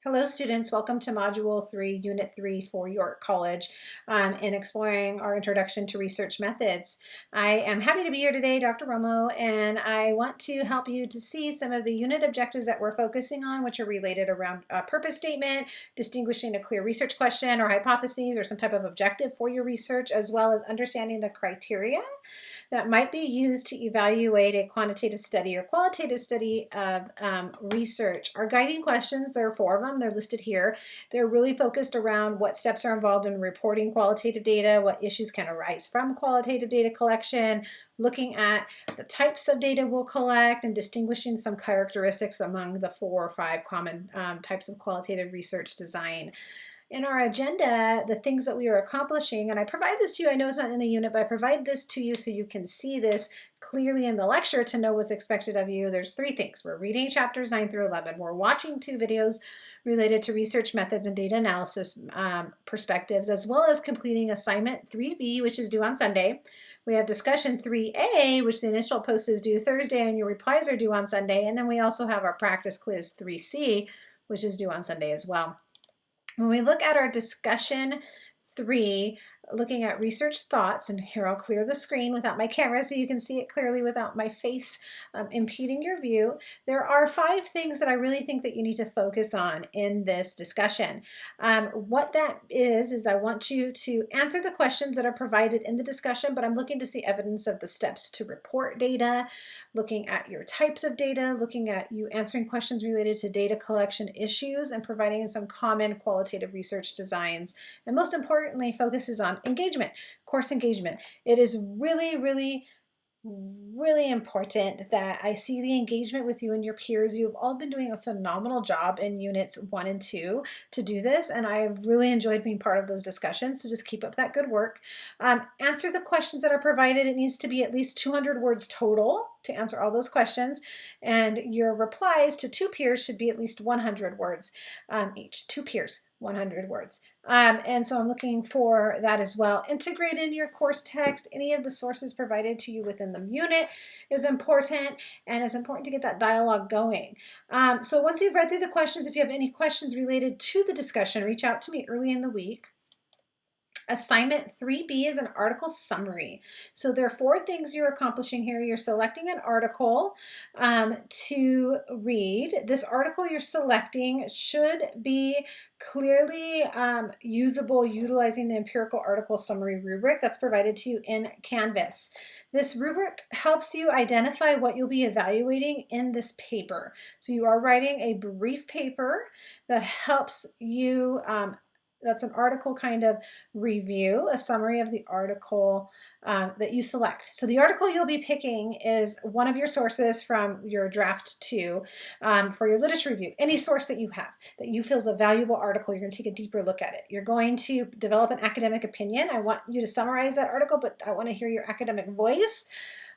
Hello students, welcome to Module 3, Unit 3 for York College in exploring our introduction to research methods. I am happy to be here today, Dr. Romo, and I want to help you to see some of the unit objectives that we're focusing on, which are related around a purpose statement, distinguishing a clear research question or hypotheses or some type of objective for your research, as well as understanding the criteria that might be used to evaluate a quantitative study or qualitative study of research. Our guiding questions, there are 4 of them, they're listed here. They're really focused around what steps are involved in reporting qualitative data, what issues can arise from qualitative data collection, looking at the types of data we'll collect, and distinguishing some characteristics among the 4 or 5 common types of qualitative research design. In our agenda, the things that we are accomplishing, and I provide this to you, I know it's not in the unit, but I provide this to you so you can see this clearly in the lecture to know what's expected of you. There's 3 things. We're reading chapters 9 through 11. We're watching 2 videos related to research methods and data analysis perspectives, as well as completing assignment 3B, which is due on Sunday. We have discussion 3A, which the initial post is due Thursday and your replies are due on Sunday. And then we also have our practice quiz 3C, which is due on Sunday as well. When we look at our discussion 3, looking at research thoughts, and here I'll clear the screen without my camera so you can see it clearly without my face impeding your view. There are 5 things that I really think that you need to focus on in this discussion. What that is I want you to answer the questions that are provided in the discussion, but I'm looking to see evidence of the steps to report data, looking at your types of data, looking at you answering questions related to data collection issues, and providing some common qualitative research designs. And most importantly, focuses on engagement, course engagement. It is really important that I see the engagement with you and your peers. You've all been doing a phenomenal job in units 1 and 2 to do this, and I've really enjoyed being part of those discussions, so just keep up that good work. Answer the questions that are provided. It needs to be at least 200 words total to answer all those questions, and your replies to 2 peers should be at least 100 words each. 2 peers, 100 words. And so I'm looking for that as well. Integrate in your course text. Any of the sources provided to you within the unit is important, and it's important to get that dialogue going. So once you've read through the questions, if you have any questions related to the discussion, reach out to me early in the week. Assignment 3B is an article summary. So there are 4 things you're accomplishing here. You're selecting an article to read. This article you're selecting should be clearly usable utilizing the empirical article summary rubric that's provided to you in Canvas. This rubric helps you identify what you'll be evaluating in this paper. So you are writing a brief paper that helps you that's an article kind of review, a summary of the article that you select. So the article you'll be picking is one of your sources from your draft 2 for your literature review. Any source that you have that you feel is a valuable article, you're going to take a deeper look at it. You're going to develop an academic opinion. I want you to summarize that article, but I want to hear your academic voice.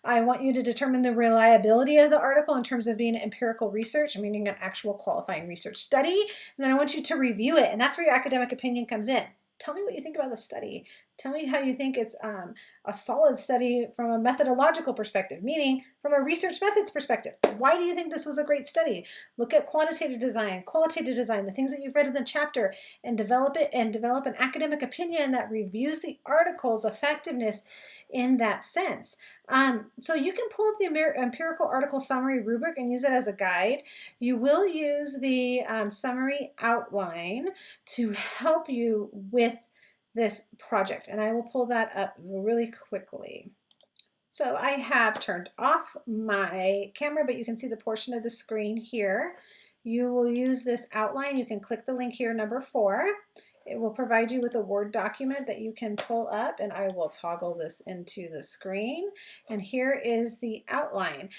I want you to determine the reliability of the article in terms of being empirical research, meaning an actual qualifying research study. And then I want you to review it, and that's where your academic opinion comes in. Tell me what you think about the study. Tell me how you think it's a solid study from a methodological perspective, meaning from a research methods perspective. Why do you think this was a great study? Look at quantitative design, qualitative design, the things that you've read in the chapter, and develop an academic opinion that reviews the article's effectiveness in that sense. So you can pull up the empirical article summary rubric and use it as a guide. You will use the summary outline to help you with this project, and I will pull that up really quickly. So I have turned off my camera, but you can see the portion of the screen here. You will use this outline. You can click the link here, number 4. It will provide you with a Word document that you can pull up, and I will toggle this into the screen. And here is the outline.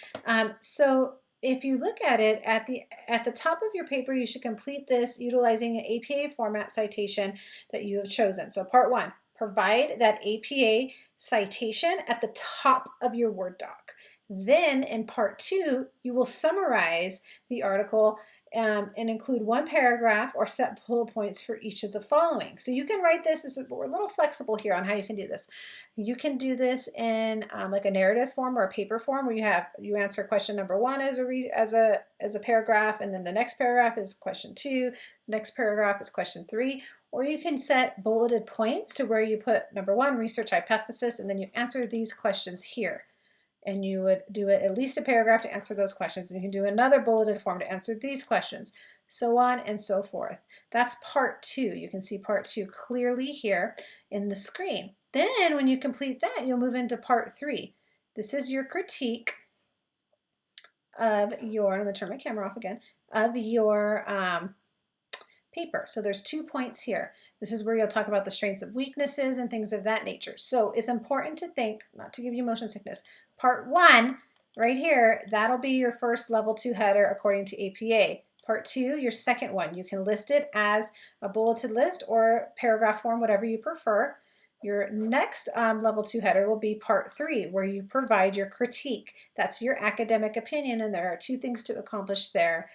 So if you look at it at the top of your paper, you should complete this utilizing an APA format citation that you have chosen. So part 1, provide that APA citation at the top of your Word doc. Then in part 2, you will summarize the article and include one paragraph or set bullet points for each of the following. So you can write this, we're a little flexible here on how you can do this. You can do this in like a narrative form or a paper form where you answer question number 1 as a paragraph, and then the next paragraph is question 2, the next paragraph is question 3. Or you can set bulleted points to where you put number 1, research hypothesis, and then you answer these questions here. And you would do it at least a paragraph to answer those questions. And you can do another bulleted form to answer these questions, so on and so forth. That's part 2. You can see part 2 clearly here in the screen. Then when you complete that, you'll move into part 3. This is your critique of your, I'm going to turn my camera off again, of your paper. So there's 2 points here. This is where you'll talk about the strengths and weaknesses and things of that nature. So it's important to think, not to give you motion sickness, part 1 right here, that'll be your first level 2 header according to APA. Part 2, your second one. You can list it as a bulleted list or paragraph form, whatever you prefer. Your next level 2 header will be part 3, where you provide your critique. That's your academic opinion, and there are 2 things to accomplish there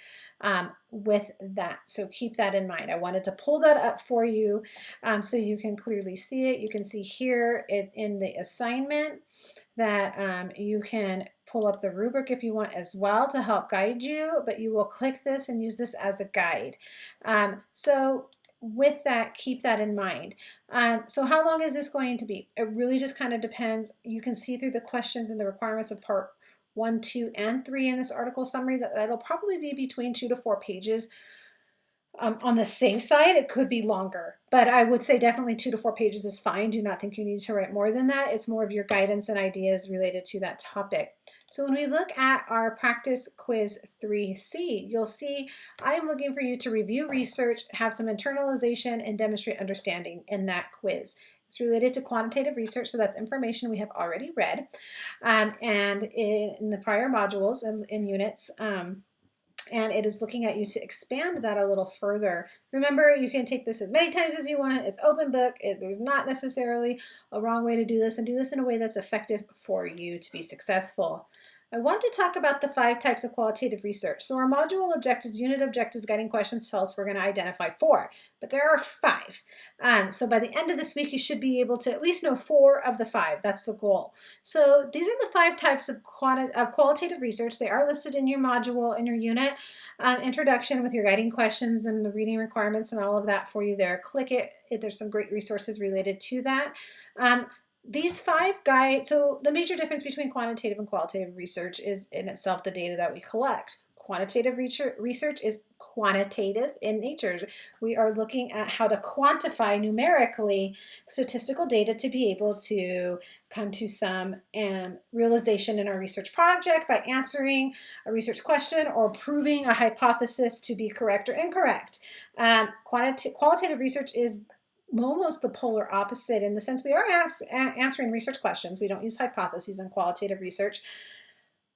with that. So keep that in mind. I wanted to pull that up for you so you can clearly see it. You can see here in the assignment that you can pull up the rubric if you want as well to help guide you, but you will click this and use this as a guide. So with that, keep that in mind. So how long is this going to be? It really just kind of depends. You can see through the questions and the requirements of part 1, 2, and 3 in this article summary that it'll probably be between 2 to 4 pages. On the safe side, it could be longer, but I would say definitely 2 to 4 pages is fine. Do not think you need to write more than that. It's more of your guidance and ideas related to that topic. So when we look at our practice quiz 3C, you'll see I'm looking for you to review research, have some internalization, and demonstrate understanding in that quiz. It's related to quantitative research, so that's information we have already read. And in the prior modules and in units, and it is looking at you to expand that a little further. Remember, you can take this as many times as you want. It's open book. There's not necessarily a wrong way to do this, and do this in a way that's effective for you to be successful. I want to talk about the 5 types of qualitative research. So our module objectives, unit objectives, guiding questions tell us we're going to identify 4, but there are 5. So by the end of this week, you should be able to at least know 4 of the 5. That's the goal. So these are the 5 types of qualitative research. They are listed in your module, in your unit introduction with your guiding questions and the reading requirements and all of that for you there. Click it. There's some great resources related to that. These 5 guides, so the major difference between quantitative and qualitative research is in itself the data that we collect. Quantitative research is quantitative in nature. We are looking at how to quantify numerically statistical data to be able to come to some realization in our research project by answering a research question or proving a hypothesis to be correct or incorrect. Qualitative research is almost the polar opposite in the sense we are answering research questions. We don't use hypotheses in qualitative research.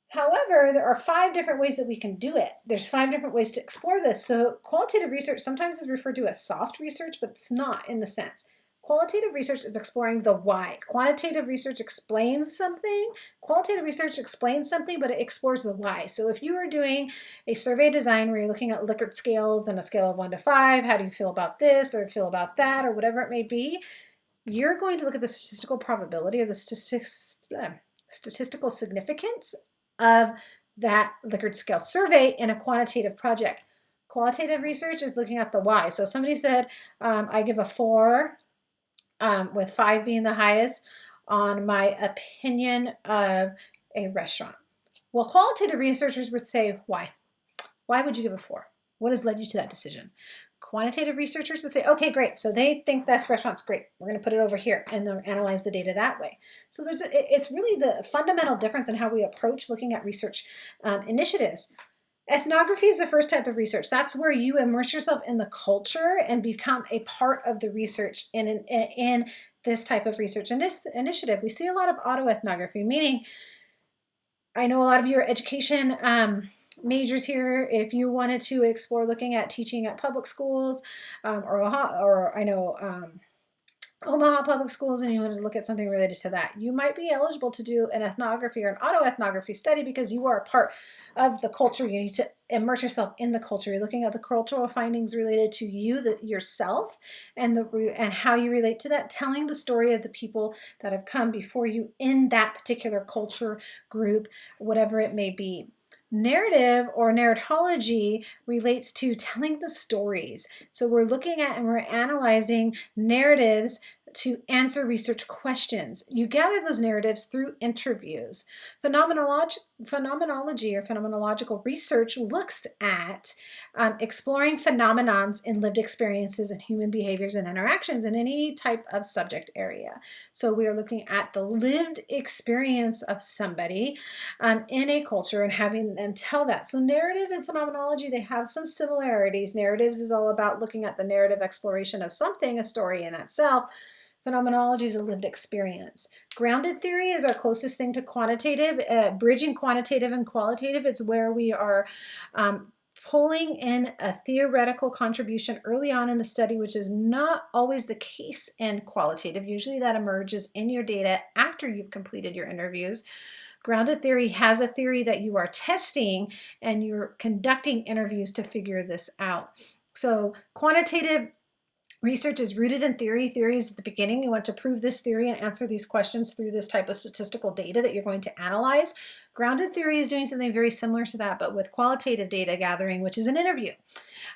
However, there are 5 different ways that we can do it. There's 5 different ways to explore this. So qualitative research sometimes is referred to as soft research, but it's not in the sense. Qualitative research is exploring the why. Quantitative research explains something. Qualitative research explains something, but it explores the why. So if you are doing a survey design where you're looking at Likert scales on a scale of 1 to 5, how do you feel about this or feel about that or whatever it may be, you're going to look at the statistical probability or the statistical significance of that Likert scale survey in a quantitative project. Qualitative research is looking at the why. So somebody said, I give a 4, with 5 being the highest, on my opinion of a restaurant. Well, qualitative researchers would say, why? Why would you give a 4? What has led you to that decision? Quantitative researchers would say, okay, great. So they think this restaurant's great. We're going to put it over here and then analyze the data that way. So it's really the fundamental difference in how we approach looking at research initiatives. Ethnography is the first type of research. That's where you immerse yourself in the culture and become a part of the research in this type of research initiative. We see a lot of autoethnography, meaning I know a lot of your education majors here, if you wanted to explore looking at teaching at public schools, or I know Omaha Public Schools and you wanted to look at something related to that, you might be eligible to do an ethnography or an autoethnography study because you are a part of the culture. You need to immerse yourself in the culture. You're looking at the cultural findings related to you, yourself, and how you relate to that, telling the story of the people that have come before you in that particular culture group, whatever it may be. Narrative or narratology relates to telling the stories. So we're looking at and we're analyzing narratives to answer research questions. You gather those narratives through interviews. Phenomenology or phenomenological research looks at exploring phenomenons in lived experiences and human behaviors and interactions in any type of subject area. So we are looking at the lived experience of somebody in a culture and having them tell that. So narrative and phenomenology, they have some similarities. Narratives is all about looking at the narrative exploration of something, a story in itself. Phenomenology is a lived experience. Grounded theory is our closest thing to quantitative. Bridging quantitative and qualitative, it's where we are pulling in a theoretical contribution early on in the study, which is not always the case in qualitative. Usually that emerges in your data after you've completed your interviews. Grounded theory has a theory that you are testing and you're conducting interviews to figure this out. So quantitative research is rooted in theory. Theory is at the beginning. You want to prove this theory and answer these questions through this type of statistical data that you're going to analyze. Grounded theory is doing something very similar to that, but with qualitative data gathering, which is an interview.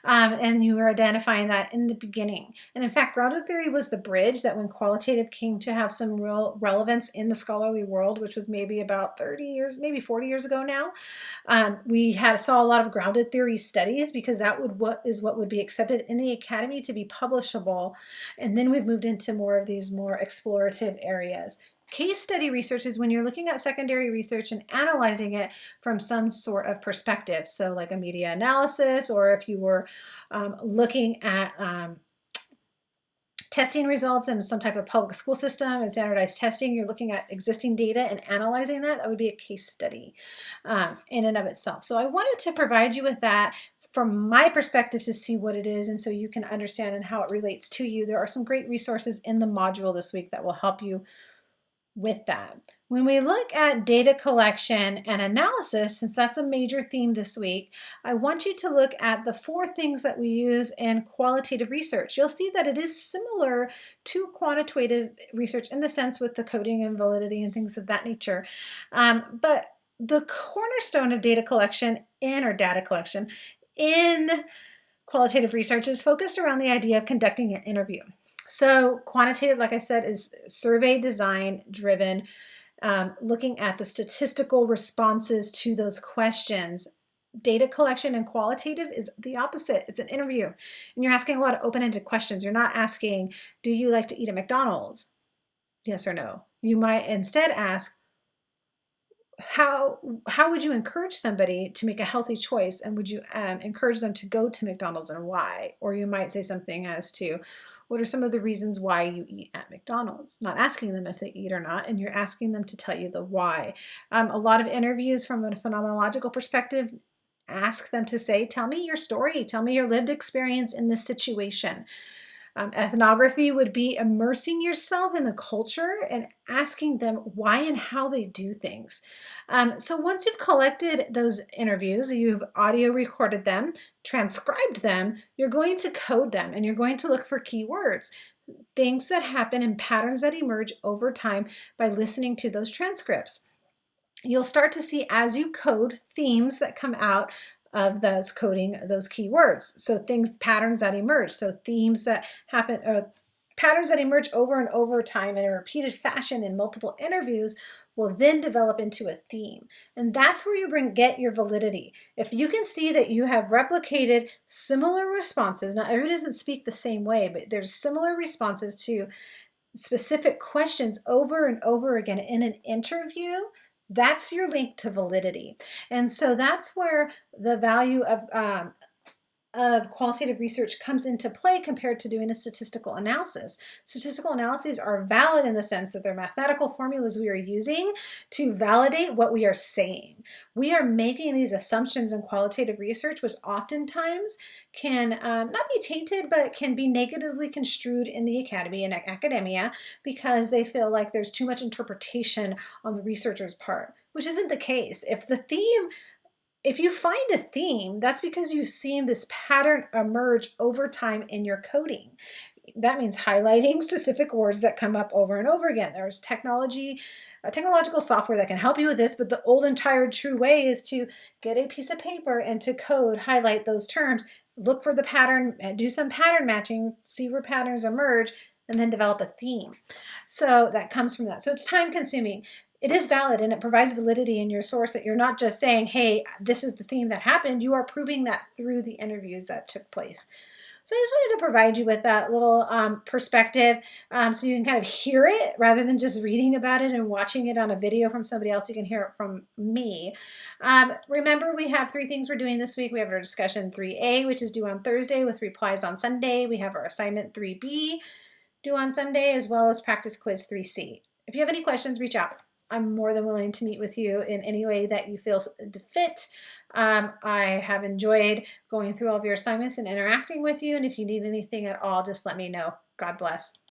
And you are identifying that in the beginning. And in fact, grounded theory was the bridge that when qualitative came to have some real relevance in the scholarly world, which was maybe about 30 years, maybe 40 years ago now, we saw a lot of grounded theory studies because that is what would be accepted in the academy to be publishable. And then we've moved into more of these more explorative areas. Case study research is when you're looking at secondary research and analyzing it from some sort of perspective. So like a media analysis, or if you were looking at testing results in some type of public school system and standardized testing, you're looking at existing data and analyzing that. That would be a case study in and of itself. So I wanted to provide you with that from my perspective to see what it is, and so you can understand and how it relates to you. There are some great resources in the module this week that will help you with that. When we look at data collection and analysis, since that's a major theme this week, I want you to look at the 4 things that we use in qualitative research. You'll see that it is similar to quantitative research in the sense with the coding and validity and things of that nature. But the cornerstone of data collection in qualitative research is focused around the idea of conducting an interview. So quantitative, like I said, is survey design driven, looking at the statistical responses to those questions. Data collection and qualitative is the opposite. It's an interview, and you're asking a lot of open-ended questions. You're not asking, do you like to eat at McDonald's? Yes or no. You might instead ask, how would you encourage somebody to make a healthy choice, and would you encourage them to go to McDonald's and why? Or you might say something as to, what are some of the reasons why you eat at McDonald's? Not asking them if they eat or not, and you're asking them to tell you the why. A lot of interviews from a phenomenological perspective ask them to say, tell me your story, tell me your lived experience in this situation. Ethnography would be immersing yourself in the culture and asking them why and how they do things. So once you've collected those interviews, you've audio recorded them, transcribed them, you're going to code them, and you're going to look for keywords, things that happen and patterns that emerge over time by listening to those transcripts. You'll start to see as you code themes that come out of those coding those keywords. So patterns that emerge. So themes that happen, patterns that emerge over and over time in a repeated fashion in multiple interviews will then develop into a theme. And that's where you get your validity. If you can see that you have replicated similar responses, now everybody doesn't speak the same way, but there's similar responses to specific questions over and over again in an interview, that's your link to validity. And so that's where the value of of qualitative research comes into play compared to doing a statistical analysis. Statistical analyses are valid in the sense that they're mathematical formulas we are using to validate what we are saying. We are making these assumptions in qualitative research, which oftentimes can not be tainted, but can be negatively construed in the academy and academia because they feel like there's too much interpretation on the researcher's part, which isn't the case. If you find a theme, that's because you've seen this pattern emerge over time in your coding. That means highlighting specific words that come up over and over again. There's technological software that can help you with this, but the old and tired true way is to get a piece of paper and to code, highlight those terms, look for the pattern, do some pattern matching, see where patterns emerge, and then develop a theme. So that comes from that. So it's time consuming. It is valid and it provides validity in your source that you're not just saying, hey, this is the theme that happened. You are proving that through the interviews that took place. So I just wanted to provide you with that little perspective so you can kind of hear it rather than just reading about it and watching it on a video from somebody else. You can hear it from me. Remember, we have 3 things we're doing this week. We have our discussion 3A, which is due on Thursday with replies on Sunday. We have our assignment 3B due on Sunday, as well as practice quiz 3C. If you have any questions, reach out. I'm more than willing to meet with you in any way that you feel fit. I have enjoyed going through all of your assignments and interacting with you. And if you need anything at all, just let me know. God bless.